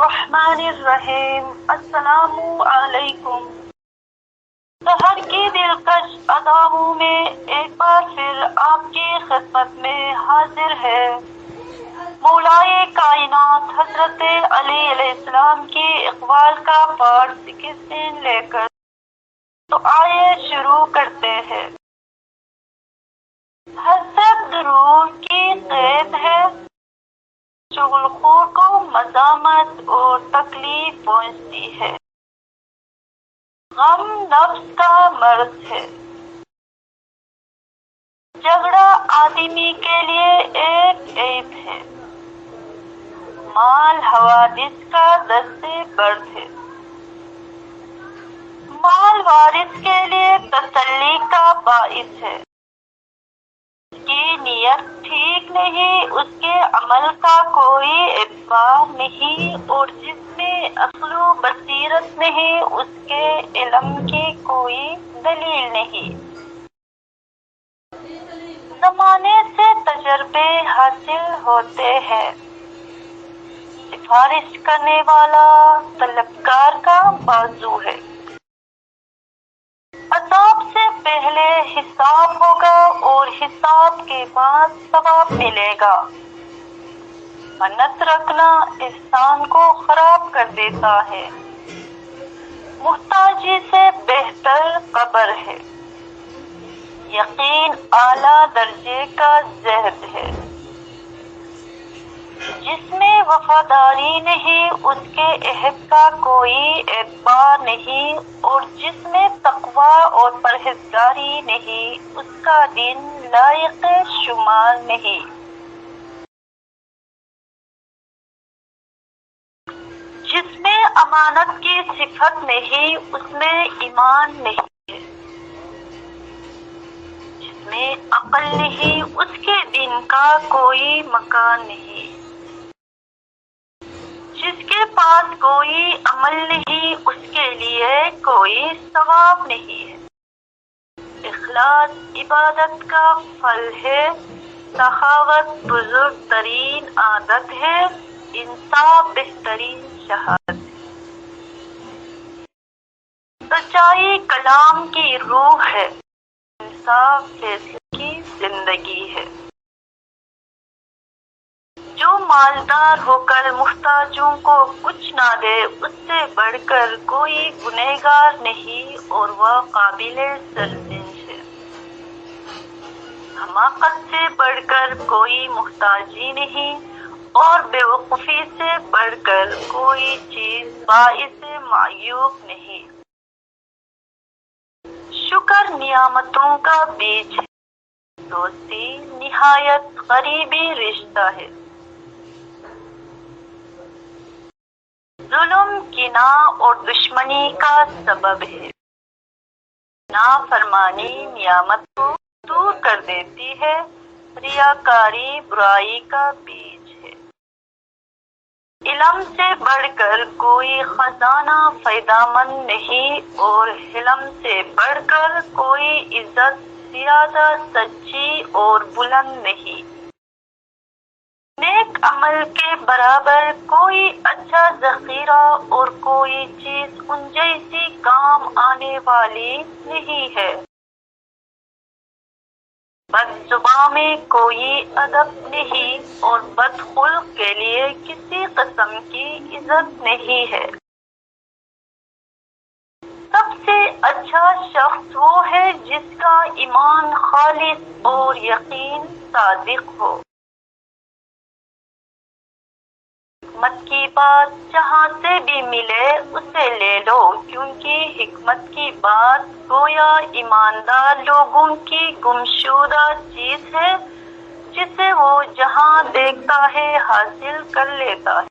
الرحمن الرحیم۔ السلام علیکم۔ سحر کی دلکش اداؤں میں ایک بار پھر آپ کی خدمت میں حاضر ہے مولائے کائنات حضرت علی علیہ السلام کی اقوال کا پارٹ 16 لے کر۔ تو آئیے شروع کرتے ہیں۔ حسد روح کی قید ہے، چغل خور کو مزاحمت اور تکلیف پہنچتی ہے۔ غم نفس کا مرض ہے، جھگڑا آدمی کے لیے ایک عیب ہے۔ مال حوادث کا دست برد ہے، مال وارث کے لیے تسلی کا باعث ہے۔ اس کی نیت ٹھیک نہیں، اس کے عمل کا کوئی اعتبار نہیں، اور جس میں عقل و بصیرت نہیں اس کے علم کی کوئی دلیل نہیں۔ زمانے سے تجربے حاصل ہوتے ہیں، سفارش کرنے والا طلبگار کا بازو ہے۔ عذاب سے پہلے حساب ہوگا اور حساب کے بعد ثواب ملے گا۔ منت رکھنا احسان کو خراب کر دیتا ہے، محتاجی سے بہتر قبر ہے۔ یقین اعلیٰ درجے کا زہد ہے، جس میں وفاداری نہیں اس کے عہد کا کوئی اعتبار نہیں، اور جس میں تقوی اور پرہیزگاری نہیں اس کا دن لائق شمار نہیں۔ جس میں امانت کی صفت نہیں اس میں ایمان نہیں ہے، جس میں عقل نہیں اس کے دن کا کوئی مکان نہیں، جس کے پاس کوئی عمل نہیں اس کے لیے کوئی ثواب نہیں ہے۔ اخلاص عبادت کا پھل ہے، سخاوت بزرگ ترین عادت ہے، انصاف بہترین شہادت ہے۔ سچائی کلام کی روح ہے، انصاف فیصلے کی زندگی ہے۔ جو مالدار ہو کر محتاجوں کو کچھ نہ دے اس سے بڑھ کر کوئی گنہگار نہیں، اور وہ قابل سرزنش ہے۔ حماقت سے بڑھ کر کوئی محتاجی نہیں، اور بے وقوفی سے بڑھ کر کوئی چیز باعث معیوب نہیں۔ شکر نعمتوں کا بیج ہے، دوستی نہایت قریبی رشتہ ہے۔ ظلم کینہ اور دشمنی کا سبب ہے، نافرمانی نعمت کو دور کر دیتی ہے، ریاکاری برائی کا بیج ہے۔ علم سے بڑھ کر کوئی خزانہ فائدہ مند نہیں، اور حلم سے بڑھ کر کوئی عزت زیادہ سچی اور بلند نہیں۔ نیک عمل کے برابر کوئی اچھا ذخیرہ اور کوئی چیز ان جیسی کام آنے والی نہیں ہے۔ بد زباں میں کوئی ادب نہیں، اور بد خلق کے لیے کسی قسم کی عزت نہیں ہے۔ سب سے اچھا شخص وہ ہے جس کا ایمان خالص اور یقین صادق ہو۔ حکمت کی بات جہاں سے بھی ملے اسے لے لو، کیونکہ حکمت کی بات گویا ایماندار لوگوں کی گمشدہ چیز ہے، جسے وہ جہاں دیکھتا ہے حاصل کر لیتا ہے۔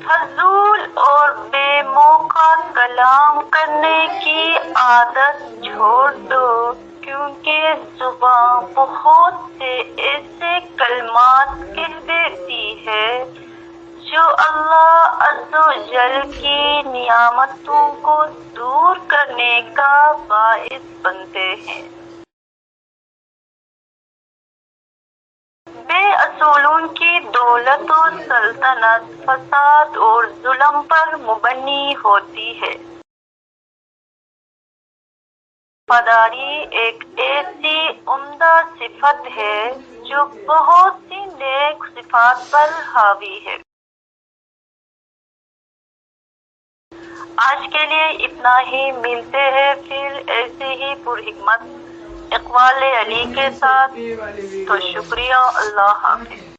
فضول اور بے موقع کلام کرنے کی عادت چھوڑ دو، کیونکہ زبان بہت سے ایسے کلمات کہہ دیتی ہے جو اللہ عز و جل کی نعمتوں کو دور کرنے کا باعث بنتے ہیں۔ بے اصولوں کی دولت و سلطنت فساد اور ظلم پر مبنی ہوتی ہے۔ وفاداری ایک ایسی عمدہ صفت ہے جو بہت سی نیک صفات پر حاوی ہے۔ آج کے لیے اتنا ہی، ملتے ہیں پھر ایسے ہی پرحکمت اقوال علی کے ساتھ۔ تو شکریہ، اللہ حافظ۔